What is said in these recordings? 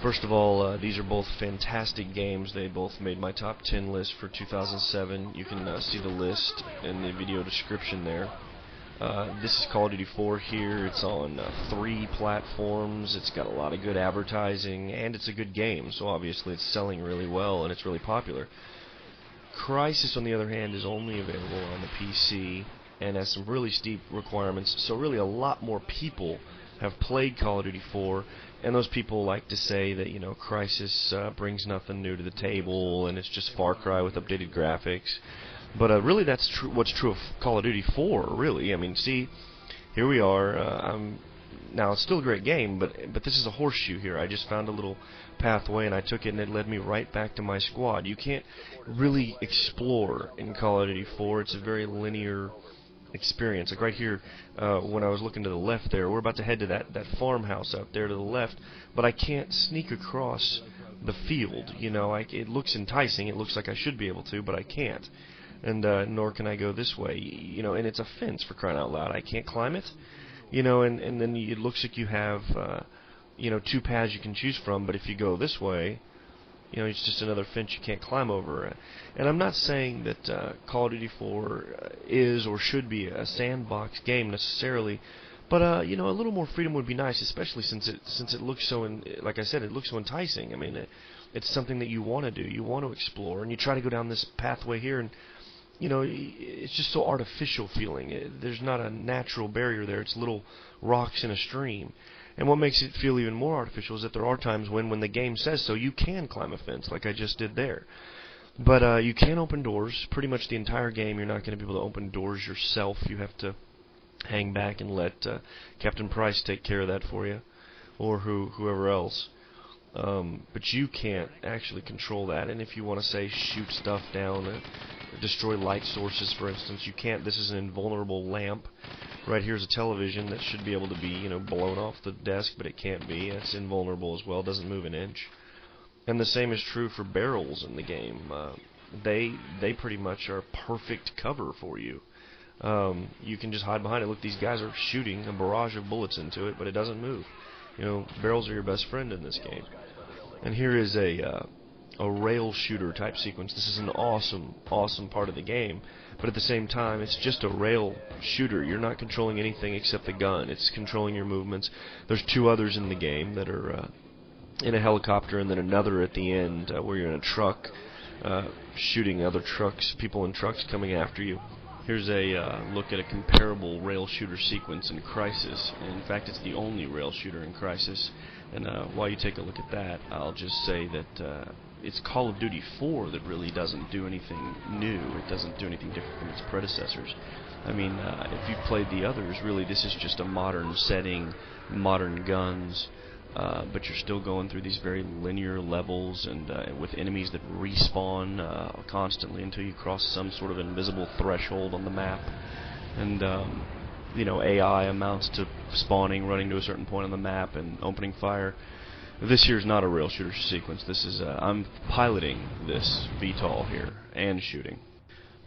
First of all, these are both fantastic games. They both made my top 10 list for 2007. You can see the list in the video description there. This is Call of Duty 4 here. It's on 3 platforms. It's got a lot of good advertising, and it's a good game, so obviously it's selling really well and it's really popular. Crysis, on the other hand, is only available on the PC and has some really steep requirements, so really a lot more people have played Call of Duty 4, and those people like to say that, you know, Crysis brings nothing new to the table and it's just Far Cry with updated graphics. But really that's what's true of Call of Duty 4, really. I mean, see, here we are. Now, it's still a great game, but this is a horseshoe here. I just found a little pathway, and I took it, and it led me right back to my squad. You can't really explore in Call of Duty 4. It's a very linear experience. Like right here, when I was looking to the left there, we're about to head to that farmhouse out there to the left, but I can't sneak across the field. You know, it looks enticing. It looks like I should be able to, but I can't. And nor can I go this way. You know, and it's a fence, for crying out loud. I can't climb it. You know, and then it looks like you have, you know, 2 paths you can choose from, but if you go this way, you know, it's just another fence you can't climb over. And I'm not saying that Call of Duty 4 is or should be a sandbox game necessarily, but you know, a little more freedom would be nice, especially since it looks so, like I said, it looks so enticing. I mean, it's something that you want to do, you want to explore, and you try to go down this pathway here, and you know, it's just so artificial feeling. There's not a natural barrier there. It's little rocks in a stream. And what makes it feel even more artificial is that there are times when the game says so, you can climb a fence, like I just did there. But you can open doors. Pretty much the entire game, you're not going to be able to open doors yourself. You have to hang back and let Captain Price take care of that for you, or whoever else. But you can't actually control that. And if you want to, say, shoot stuff down, destroy light sources, for instance, you can't. This is an invulnerable lamp. Right here's a television that should be able to be, you know, blown off the desk, but it can't be. It's invulnerable as well, doesn't move an inch. And the same is true for barrels in the game. They pretty much are perfect cover for you. You can just hide behind it. Look, these guys are shooting a barrage of bullets into it, but it doesn't move. You know, barrels are your best friend in this game. And here is a rail shooter type sequence. This is an awesome part of the game, but at the same time, it's just a rail shooter. You're not controlling anything except the gun. It's controlling your movements. There's 2 others in the game that are in a helicopter, and then another at the end where you're in a truck shooting other trucks, people in trucks coming after you. Here's a look at a comparable rail shooter sequence in Crysis. In fact, it's the only rail shooter in Crysis. And while you take a look at that, I'll just say that it's Call of Duty 4 that really doesn't do anything new. It doesn't do anything different from its predecessors. I mean, if you've played the others, really this is just a modern setting, modern guns, but you're still going through these very linear levels and with enemies that respawn constantly until you cross some sort of invisible threshold on the map. And you know, AI amounts to spawning, running to a certain point on the map, and opening fire. This here is not a rail shooter sequence. This is I'm piloting this VTOL here and shooting.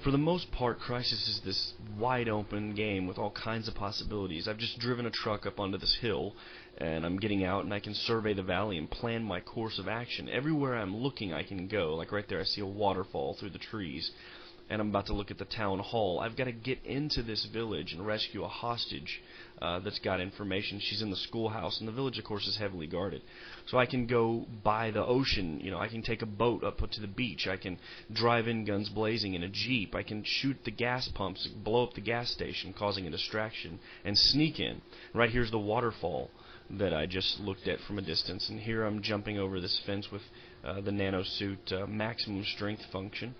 For the most part, Crysis is this wide-open game with all kinds of possibilities. I've just driven a truck up onto this hill, and I'm getting out, and I can survey the valley and plan my course of action. Everywhere I'm looking, I can go. Like right there, I see a waterfall through the trees, and I'm about to look at the town hall. I've got to get into this village and rescue a hostage that's got information. She's in the schoolhouse, and the village, of course, is heavily guarded. So I can go by the ocean. You know, I can take a boat up to the beach. I can drive in guns blazing in a jeep. I can shoot the gas pumps, blow up the gas station, causing a distraction, and sneak in. Right here's the waterfall that I just looked at from a distance, and here I'm jumping over this fence with the nanosuit maximum strength function.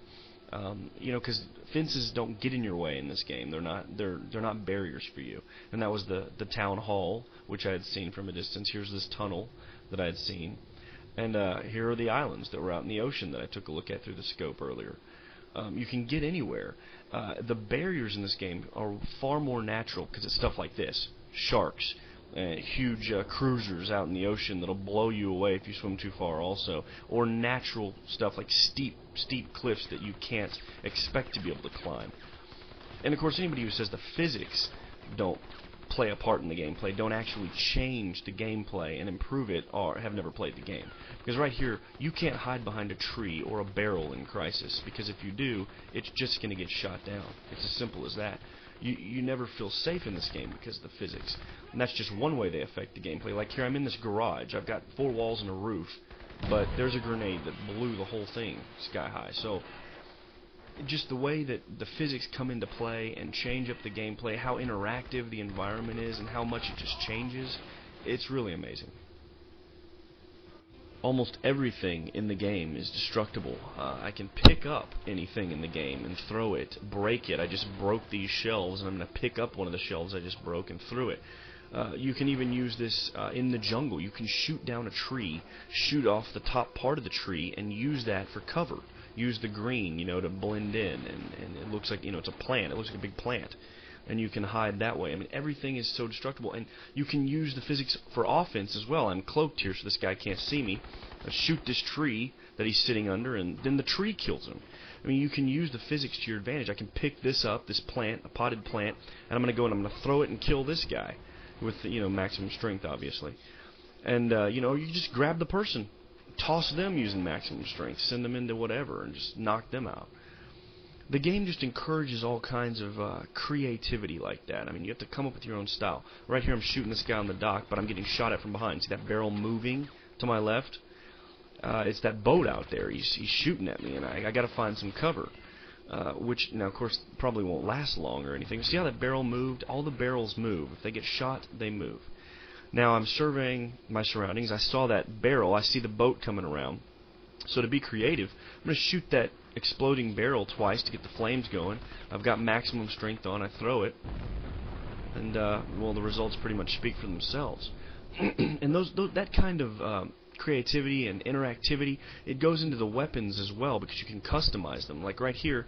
You know, because fences don't get in your way in this game. They're not barriers for you. And that was the town hall, which I had seen from a distance. Here's this tunnel that I had seen, and here are the islands that were out in the ocean that I took a look at through the scope earlier. You can get anywhere. The barriers in this game are far more natural because it's stuff like this: sharks, huge cruisers out in the ocean that'll blow you away if you swim too far also, or natural stuff like steep cliffs that you can't expect to be able to climb. And of course, anybody who says the physics don't play a part in the gameplay, don't actually change the gameplay and improve it, or have never played the game. Because right here, you can't hide behind a tree or a barrel in Crysis, because if you do, it's just going to get shot down. It's as simple as that. You never feel safe in this game because of the physics. And that's just one way they affect the gameplay. Like here, I'm in this garage. I've got 4 walls and a roof, but there's a grenade that blew the whole thing sky high. So just the way that the physics come into play and change up the gameplay, how interactive the environment is, and how much it just changes, it's really amazing. Almost everything in the game is destructible. I can pick up anything in the game and throw it, break it. I just broke these shelves, and I'm going to pick up one of the shelves I just broke and threw it. You can even use this in the jungle. You can shoot down a tree, shoot off the top part of the tree, and use that for cover. Use the green, to blend in, and it looks like, it's a plant. It looks like a big plant. And you can hide that way. I mean, everything is so destructible, and you can use the physics for offense as well. I'm cloaked here, so this guy can't see me. I shoot this tree that he's sitting under, and then the tree kills him. I mean, you can use the physics to your advantage. I can pick this up, this plant, a potted plant, and I'm going to go and I'm going to throw it and kill this guy with, maximum strength, obviously. And, you just grab the person, toss them using maximum strength, send them into whatever, and just knock them out. The game just encourages all kinds of creativity like that. I mean, you have to come up with your own style. Right here I'm shooting this guy on the dock, but I'm getting shot at from behind. See that barrel moving to my left? It's that boat out there. He's shooting at me, and I got to find some cover. Which, now, of course, probably won't last long or anything. See how that barrel moved? All the barrels move. If they get shot, they move. Now, I'm surveying my surroundings. I saw that barrel. I see the boat coming around. So to be creative, I'm going to shoot that exploding barrel twice to get the flames going. I've got maximum strength on. I throw it. And, well, the results pretty much speak for themselves. And that kind of creativity and interactivity, it goes into the weapons as well, because you can customize them. Like right here,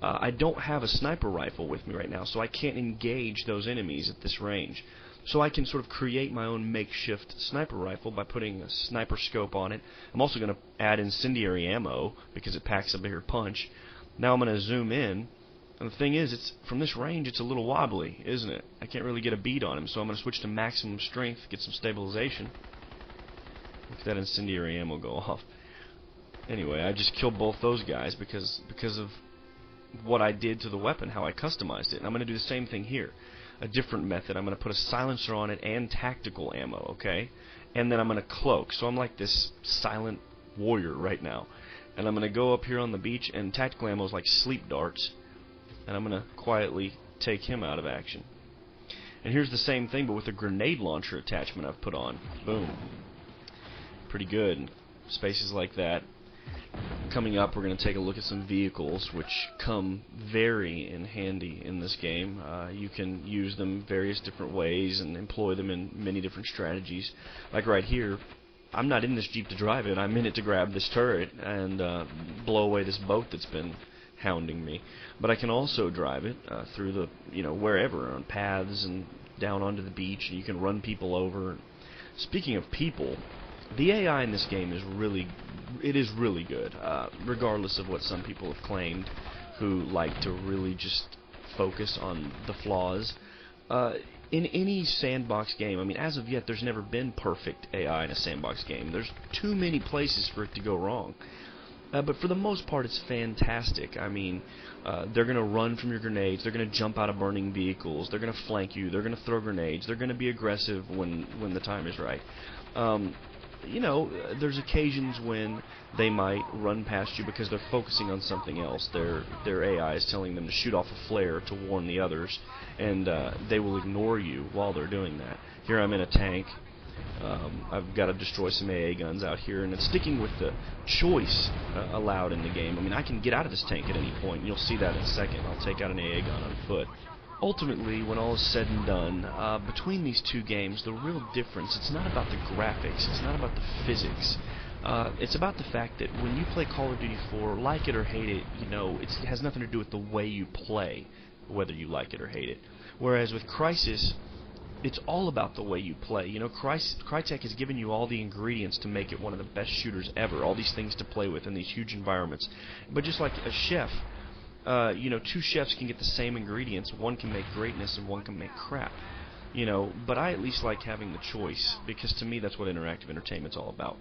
I don't have a sniper rifle with me right now, so I can't engage those enemies at this range. So I can sort of create my own makeshift sniper rifle by putting a sniper scope on it. I'm also going to add incendiary ammo because it packs a bigger punch. Now I'm going to zoom in, and the thing is, it's from this range it's a little wobbly, isn't it? I can't really get a bead on him, so I'm going to switch to maximum strength, get some stabilization. Look at that incendiary ammo go off. Anyway, I just killed both those guys because of what I did to the weapon, how I customized it. And I'm going to do the same thing here. A different method. I'm going to put a silencer on it and tactical ammo, okay? And then I'm going to cloak. So I'm like this silent warrior right now. And I'm going to go up here on the beach, and tactical ammo is like sleep darts. And I'm going to quietly take him out of action. And here's the same thing, but with a grenade launcher attachment I've put on. Boom. Pretty good. Spaces like that. Coming up, we're going to take a look at some vehicles which come very in handy in this game. You can use them various different ways and employ them in many different strategies. Like right here, I'm not in this Jeep to drive it. I'm in it to grab this turret and blow away this boat that's been hounding me. But I can also drive it through the, wherever, on paths and down onto the beach, and you can run people over. Speaking of people, the AI in this game is really good, regardless of what some people have claimed, who like to really just focus on the flaws. In any sandbox game, I mean, as of yet, there's never been perfect AI in a sandbox game. There's too many places for it to go wrong. But for the most part, it's fantastic. I mean, they're going to run from your grenades. They're going to jump out of burning vehicles. They're going to flank you. They're going to throw grenades. They're going to be aggressive when the time is right. There's occasions when they might run past you because they're focusing on something else. Their AI is telling them to shoot off a flare to warn the others, and they will ignore you while they're doing that. Here I'm in a tank. I've got to destroy some AA guns out here, and it's sticking with the choice allowed in the game. I mean, I can get out of this tank at any point, and you'll see that in a second. I'll take out an AA gun on foot. Ultimately, when all is said and done, between these two games, the real difference, it's not about the graphics, it's not about the physics. It's about the fact that when you play Call of Duty 4, like it or hate it, it has nothing to do with the way you play, whether you like it or hate it. Whereas with Crysis, it's all about the way you play. Crytek has given you all the ingredients to make it one of the best shooters ever, all these things to play with in these huge environments. But just like a chef, two chefs can get the same ingredients. One can make greatness and one can make crap. But I at least like having the choice, because to me that's what interactive entertainment's all about.